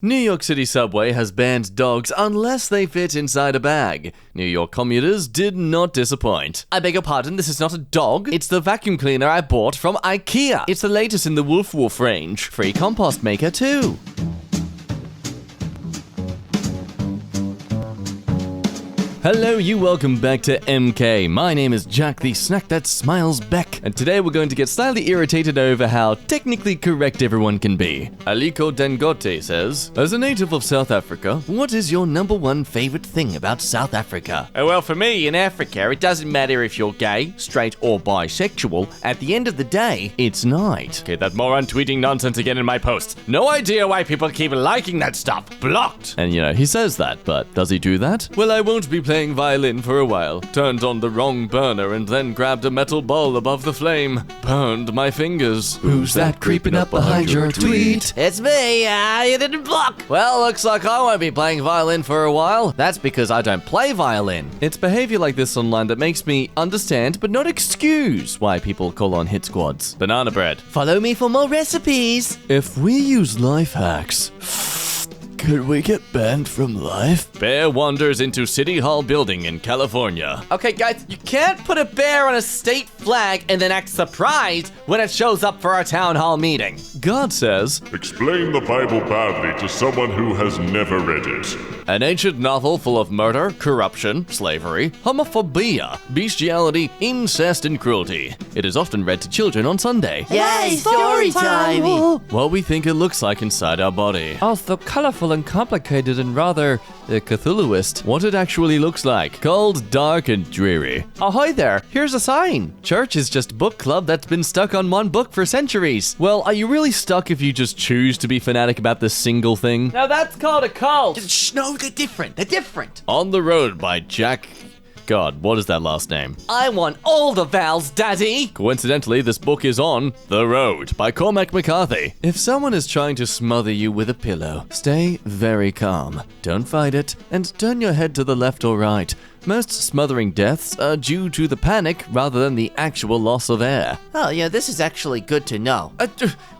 New York City subway has banned dogs unless they fit inside a bag. New York commuters did not disappoint. I beg your pardon, this is not a dog. It's the vacuum cleaner I bought from IKEA. It's the latest in the Woof Woof range. Free compost maker too. Hello, welcome back to EmKay. My name is Jack, the snack that smiles back, and today we're going to get slightly irritated over how technically correct everyone can be. Aliko Dengote says, as a native of South Africa, what is your #1 favorite thing about South Africa? Well, for me, in Africa, it doesn't matter if you're gay, straight, or bisexual. At the end of the day, It's night. okay, that moron tweeting nonsense again in my posts. No idea why people keep liking that stuff. Blocked. And he says that, but does he do that? Well, I won't be playing violin for a while. Turned on the wrong burner and then grabbed a metal ball above the flame. Burned my fingers. Who's that creeping up behind your tweet? It's me. You didn't block. Well, looks like I won't be playing violin for a while. That's because I don't play violin. It's behavior like this online that makes me understand, but not excuse, why people call on hit squads. Banana bread. Follow me for more recipes. If we use life hacks, could we get banned from life? Bear wanders into City Hall building in California. Okay, guys, you can't put a bear on a state flag and then act surprised when it shows up for our town hall meeting. God says, explain the Bible badly to someone who has never read it. an ancient novel full of murder, corruption, slavery, homophobia, bestiality, incest, and cruelty. It is often read to children on Sunday. Yay, story time! What we think it looks like inside our body. Oh, so colorful and complicated and rather Cthulhuist. What it actually looks like. Cold, dark, and dreary. Oh, hi there. Here's a sign. Church is just book club that's been stuck on one book for centuries. Well, are you really stuck if you just choose to be fanatic about this single thing? Now that's called a cult. Shh, no, they're different. They're different. On the Road by Jack... God, what is that last name? I want all the vowels, Daddy. Coincidentally, this book is on The Road by Cormac McCarthy. If someone is trying to smother you with a pillow, stay very calm. Don't fight it, and turn your head to the left or right. Most smothering deaths are due to the panic rather than the actual loss of air. Oh, yeah, this is actually good to know.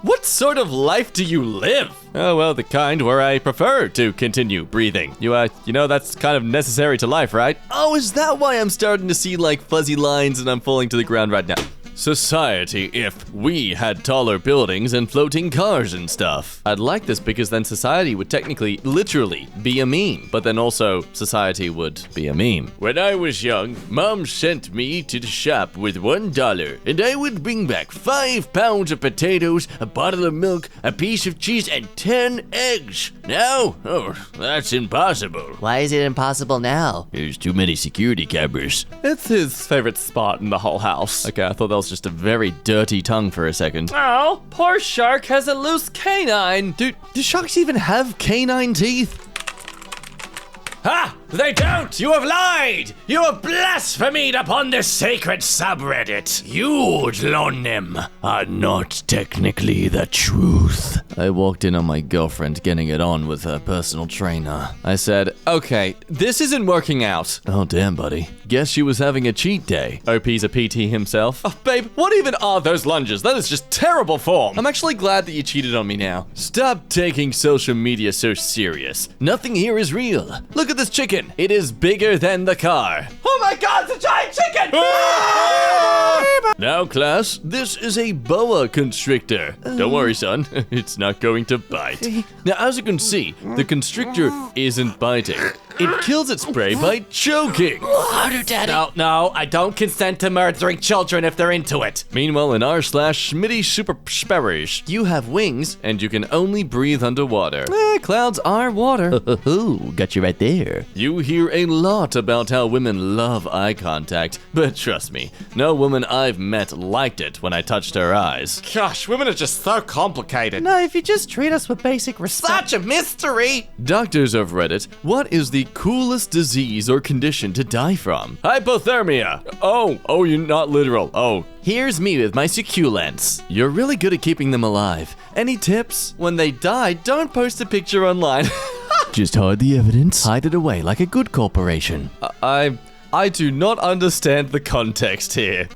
What sort of life do you live? Oh, well, the kind where I prefer to continue breathing. You know, that's kind of necessary to life, right? Oh, is that why I'm starting to see, like, fuzzy lines and I'm falling to the ground right now? Society, if we had taller buildings and floating cars and stuff. I'd like this because then society would technically, literally, be a meme. But then also, society would be a meme. When I was young, Mom sent me to the shop with $1, and I would bring back 5 pounds of potatoes, a bottle of milk, a piece of cheese, and 10 eggs. Now? Oh, that's impossible. Why is it impossible now? There's too many security cameras. It's his favorite spot in the whole house. Okay, I thought that was just a very dirty tongue for a second. Oh, poor shark has a loose canine. Dude, do sharks even have canine teeth? Ha! They don't! You have lied! You have blasphemed upon this sacred subreddit! You, Dlonim, are not technically the truth. I walked in on my girlfriend getting it on with her personal trainer. I said, okay, this isn't working out. Oh, damn, buddy. Guess she was having a cheat day. OP's a PT himself. Oh, babe, what even are those lunges? That is just terrible form. I'm actually glad that you cheated on me now. Stop taking social media so serious. Nothing here is real. Look at this chicken. It is bigger than the car. Oh my god, it's a giant chicken! Now, class, this is a boa constrictor. Don't worry, son. It's not going to bite. Now, as you can see, the constrictor isn't biting. It kills its prey by choking. Harder, Daddy. No, I don't consent to murdering children if they're into it. Meanwhile, in r/Schmitty Super Sparrish, you have wings and you can only breathe underwater. Clouds are water. Got you right there. You hear a lot about how women love eye contact, but trust me, no woman I've met liked it when I touched her eyes. Gosh, women are just so complicated. No, if you just treat us with basic respect. Such a mystery! Doctors of Reddit, what is the coolest disease or condition to die from? Hypothermia. Oh, you're not literal. Oh, here's me with my succulents. You're really good at keeping them alive. Any tips? When they die, don't post a picture online. Just hide the evidence. Hide it away like a good corporation. I do not understand the context here.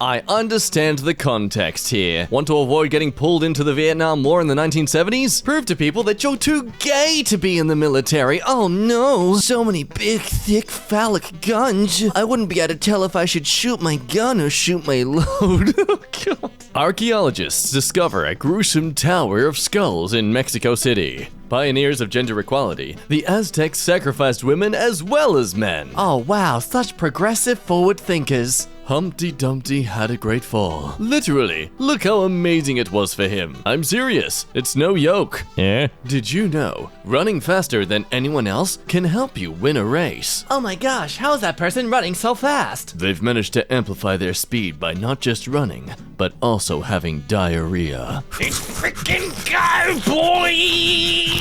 I understand the context here. Want to avoid getting pulled into the Vietnam War in the 1970s? Prove to people that you're too gay to be in the military. Oh no, so many big, thick, phallic guns. I wouldn't be able to tell if I should shoot my gun or shoot my load. Oh god. Archaeologists discover a gruesome tower of skulls in Mexico City. Pioneers of gender equality, the Aztecs sacrificed women as well as men. Oh wow, such progressive forward thinkers. Humpty Dumpty had a great fall. Literally, look how amazing it was for him. I'm serious, it's no joke. Yeah? Did you know, running faster than anyone else can help you win a race? Oh my gosh, how is that person running so fast? They've managed to amplify their speed by not just running, but also having diarrhea. It's freaking go, boy!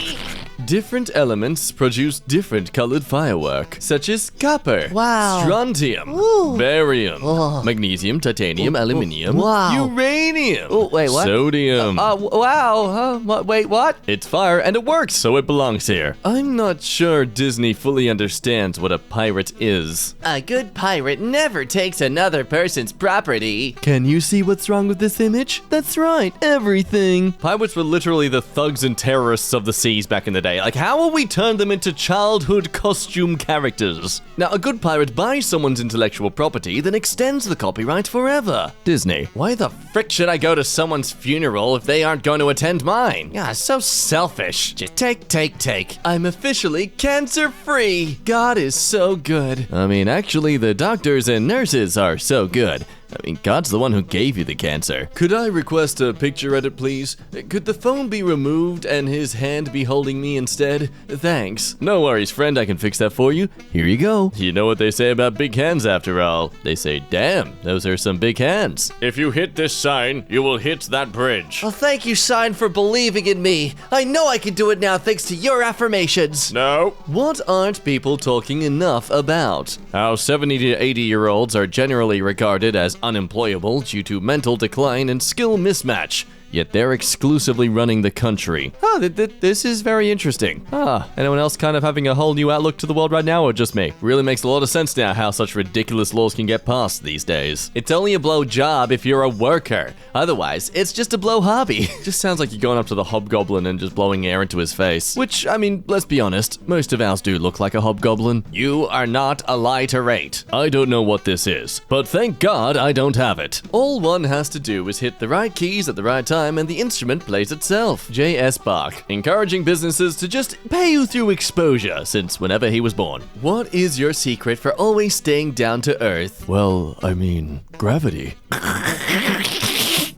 Different elements produce different colored firework, such as copper, Wow. strontium, Ooh. barium, magnesium, titanium, aluminium, Wow. uranium, Oh, wait, what? sodium. Wow. Wait, what? It's fire and it works, so it belongs here. I'm not sure Disney fully understands what a pirate is. A good pirate never takes another person's property. Can you see what's wrong with this image? That's right, everything. Pirates were literally the thugs and terrorists of the seas back in the day. Like, how will we turn them into childhood costume characters? Now, a good pirate buys someone's intellectual property, then extends the copyright forever. Disney, why the frick should I go to someone's funeral if they aren't going to attend mine? Yeah, so selfish. Just take. I'm officially cancer-free. God is so good. I mean, actually, the doctors and nurses are so good. I mean, God's the one who gave you the cancer. Could I request a picture edit, please? Could the phone be removed and his hand be holding me instead? Thanks. No worries, friend, I can fix that for you. Here you go. You know what they say about big hands after all. They say, damn, those are some big hands. If you hit this sign, you will hit that bridge. Well, thank you, sign, for believing in me. I know I can do it now thanks to your affirmations. No. What aren't people talking enough about? How 70 to 80-year-olds are generally regarded as unemployable due to mental decline and skill mismatch, yet they're exclusively running the country. This is very interesting. Anyone else kind of having a whole new outlook to the world right now, or just me? Really makes a lot of sense now how such ridiculous laws can get passed these days. It's only a blow job if you're a worker. Otherwise, it's just a blow hobby. Just sounds like you're going up to the hobgoblin and just blowing air into his face. Which, I mean, let's be honest, most of ours do look like a hobgoblin. You are not a literate. I don't know what this is, but thank God I don't have it. All one has to do is hit the right keys at the right time and the instrument plays itself. J.S. Bach, encouraging businesses to just pay you through exposure since whenever he was born. What is your secret for always staying down to earth? Well, I mean, gravity.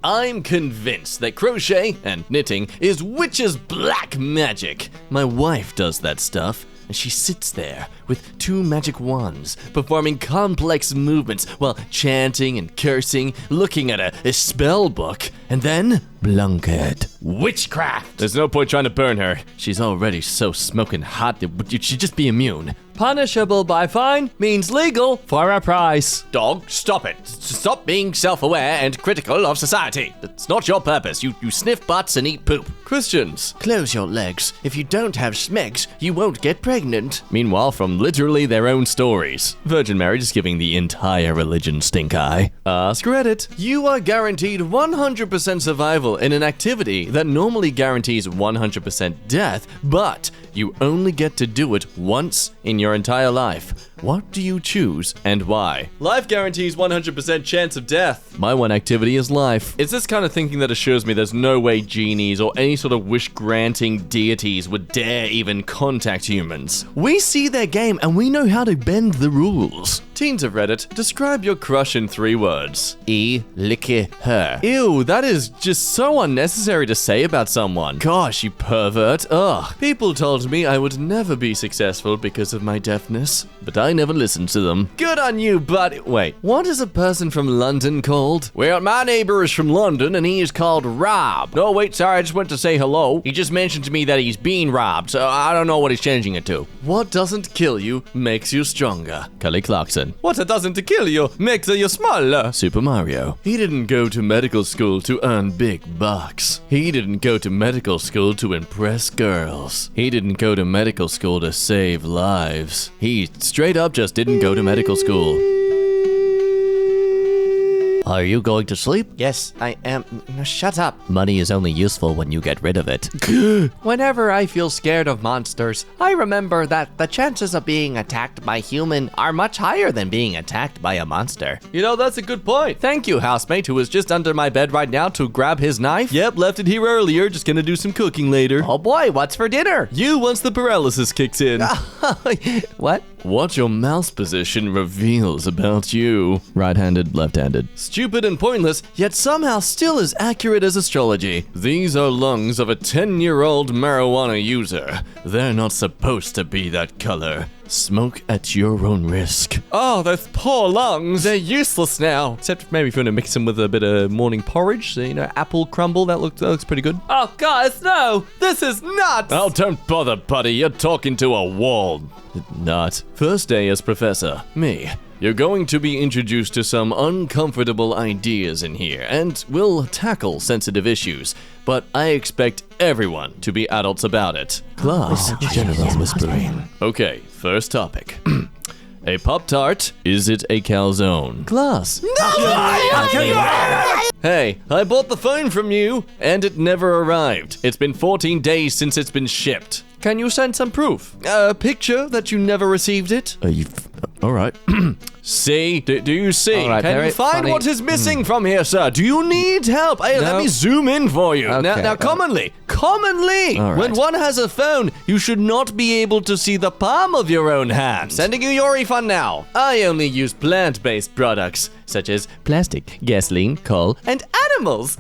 I'm convinced that crochet and knitting is witch's black magic. My wife does that stuff, and she sits there with 2 magic wands, performing complex movements while chanting and cursing, looking at a spell book, and then blanket. Witchcraft. There's no point trying to burn her. She's already so smoking hot that she'd just be immune. Punishable by fine means legal for a price. Dog, stop it. Stop being self-aware and critical of society. That's not your purpose. You sniff butts and eat poop. Christians, Close your legs. If you don't have schmegs, you won't get pregnant. meanwhile, from literally their own stories. Virgin Mary just giving the entire religion stink eye. Ask Reddit. You are guaranteed 100% survival in an activity that normally guarantees 100% death, but you only get to do it once in your entire life. What do you choose and why? Life guarantees 100% chance of death. My one activity is life. It's this kind of thinking that assures me there's no way genies or any sort of wish-granting deities would dare even contact humans. We see their game and we know how to bend the rules. Teens of Reddit, describe your crush in 3 words. Licky her. Ew, that is just so unnecessary to say about someone. Gosh, you pervert. Ugh. People told me I would never be successful because of my deafness, but I never listened to them. Good on you, but wait, what is a person from London called? Well, my neighbor is from London and he is called Rob. No, wait, sorry, I just went to say hello. He just mentioned to me that he's being robbed, so I don't know what he's changing it to. What doesn't kill you makes you stronger. Kelly Clarkson. What doesn't kill you makes you smaller. Super Mario. He didn't go to medical school to earn big bucks. He didn't go to medical school to impress girls. He didn't go to medical school to save lives. He straight up just didn't go to medical school. Are you going to sleep? Yes, I am. Shut up. Money is only useful when you get rid of it. Whenever I feel scared of monsters, I remember that the chances of being attacked by human are much higher than being attacked by a monster. You know, that's a good point. Thank you, housemate, who is just under my bed right now to grab his knife. Yep, left it here earlier. Just gonna do some cooking later. Oh boy, what's for dinner? You once the paralysis kicks in. What? What your mouse position reveals about you. Right-handed, left-handed. Stupid and pointless, yet somehow still as accurate as astrology. These are lungs of a 10-year-old marijuana user. They're not supposed to be that color. Smoke at your own risk. Oh, those poor lungs. They're useless now. Except maybe if you want to mix them with a bit of morning porridge. So, you know, apple crumble. That looks pretty good. Oh, guys, no. This is nuts. Oh, don't bother, buddy. You're talking to a wall. Not. First day as professor. Me. You're going to be introduced to some uncomfortable ideas in here, and we'll tackle sensitive issues, but I expect everyone to be adults about it. Class, general whispering. Okay, first topic. A Pop-Tart, is it a calzone? Class. Hey, I bought the phone from you, and it never arrived. It's been 14 days since it's been shipped. Can you send some proof? A picture that you never received it? All right. See? Do you see? Right, Can you find funny. what is missing from here, sir? Do you need help? Hey, let No. me zoom in for you. Okay, Now, commonly, All right. when one has a phone, you should not be able to see the palm of your own hand. Sending you your refund now. I only use plant-based products, such as plastic, gasoline, coal, and animals.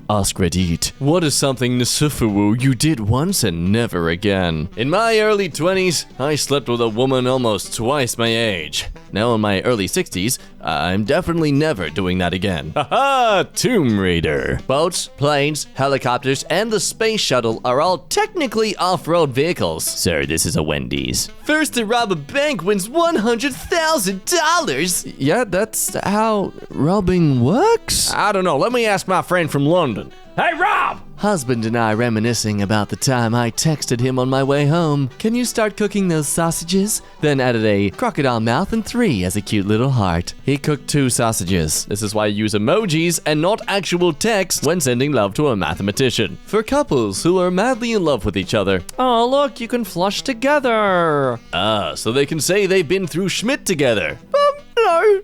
Ask Reddit. What is something Nasufuwu you did once and never again? In my early 20s, I slept with a woman almost twice my age. Now in my early 60s, I'm definitely never doing that again. Haha, Tomb Raider. Boats, planes, helicopters, and the space shuttle are all technically off-road vehicles. Sir, this is a Wendy's. First to rob a bank wins $100,000. Yeah, that's how robbing works? I don't know. Let me ask my friend from London. Hey, Rob! Husband and I reminiscing about the time I texted him on my way home. Can you start cooking those sausages? Then added a crocodile mouth and 3 as a cute little heart. He cooked 2 sausages. This is why I use emojis and not actual text when sending love to a mathematician. For couples who are madly in love with each other. Oh, look, you can flush together. Ah, so they can say they've been through Schmidt together.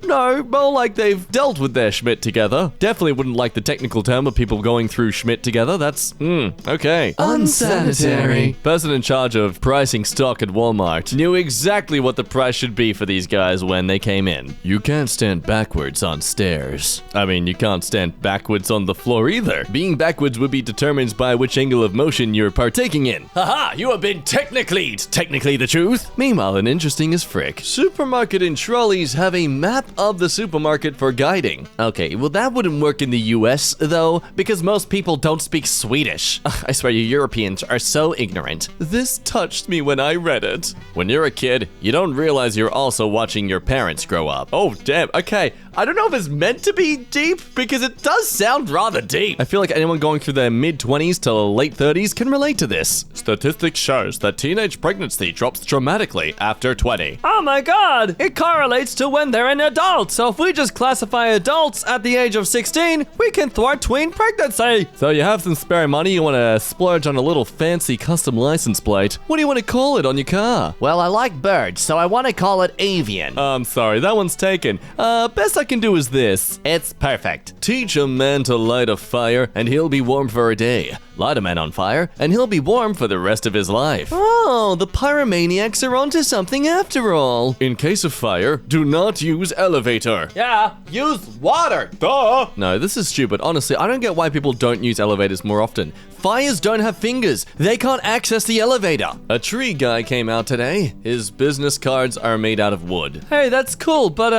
No, more like they've dealt with their Schmidt together. Definitely wouldn't like the technical term of people going through Schmidt together. That's, okay. Unsanitary. Person in charge of pricing stock at Walmart knew exactly what the price should be for these guys when they came in. You can't stand backwards on stairs. I mean, you can't stand backwards on the floor either. Being backwards would be determined by which angle of motion you're partaking in. Haha, you have been technically the truth. Meanwhile, an interesting as frick. Supermarket and trolleys have a map of the supermarket for guiding. Okay, well that wouldn't work in the US though, because most people don't speak Swedish. I swear you Europeans are so ignorant. This touched me when I read it. When you're a kid, you don't realize you're also watching your parents grow up. Oh damn, okay. I don't know if it's meant to be deep, because it does sound rather deep. I feel like anyone going through their mid-20s to late 30s can relate to this. Statistics shows that teenage pregnancy drops dramatically after 20. Oh my god! It correlates to when they're an adult, so if we just classify adults at the age of 16, we can thwart tween pregnancy! So you have some spare money, you want to splurge on a little fancy custom license plate. What do you want to call it on your car? Well, I like birds, so I want to call it avian. I'm sorry, that one's taken. Best I can do is this. It's perfect. Teach a man to light a fire, and he'll be warm for a day. Light a man on fire, and he'll be warm for the rest of his life. Oh, the pyromaniacs are onto something after all. In case of fire, do not use elevator. Yeah, use water. Duh! No, this is stupid. Honestly, I don't get why people don't use elevators more often. Fires don't have fingers. They can't access the elevator. A tree guy came out today. His business cards are made out of wood. Hey, that's cool, but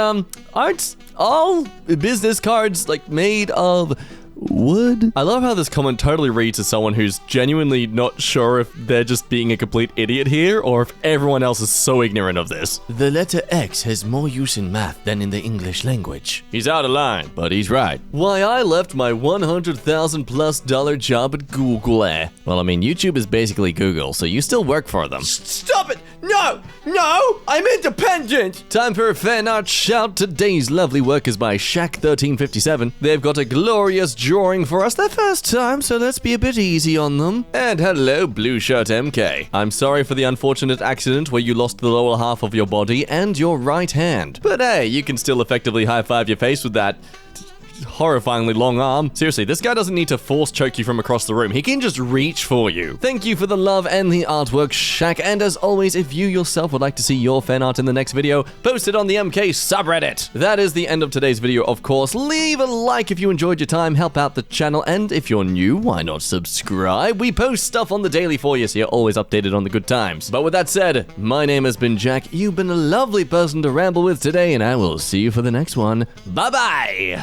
aren't all business cards like made of wood? I love how this comment totally reads as someone who's genuinely not sure if they're just being a complete idiot here or if everyone else is so ignorant of this. The letter X has more use in math than in the English language. He's out of line, but he's right. Why I left my $100,000+ job at Google. Well, I mean, YouTube is basically Google, so you still work for them. Stop it! No, I'm independent. Time for a fan art shout. Today's lovely work is by Shaq1357. They've got a glorious drawing for us their first time, so let's be a bit easy on them. And hello, blue shirt EmKay. I'm sorry for the unfortunate accident where you lost the lower half of your body and your right hand. But hey, you can still effectively high-five your face with that horrifyingly long arm. Seriously, this guy doesn't need to force choke you from across the room. He can just reach for you. Thank you for the love and the artwork, Shaq. And as always, if you yourself would like to see your fan art in the next video, post it on the EmKay subreddit. That is the end of today's video, of course. Leave a like if you enjoyed your time, help out the channel, and if you're new, why not subscribe? We post stuff on the daily for you, so you're always updated on the good times. But with that said, my name has been Jack. You've been a lovely person to ramble with today, and I will see you for the next one. Bye-bye!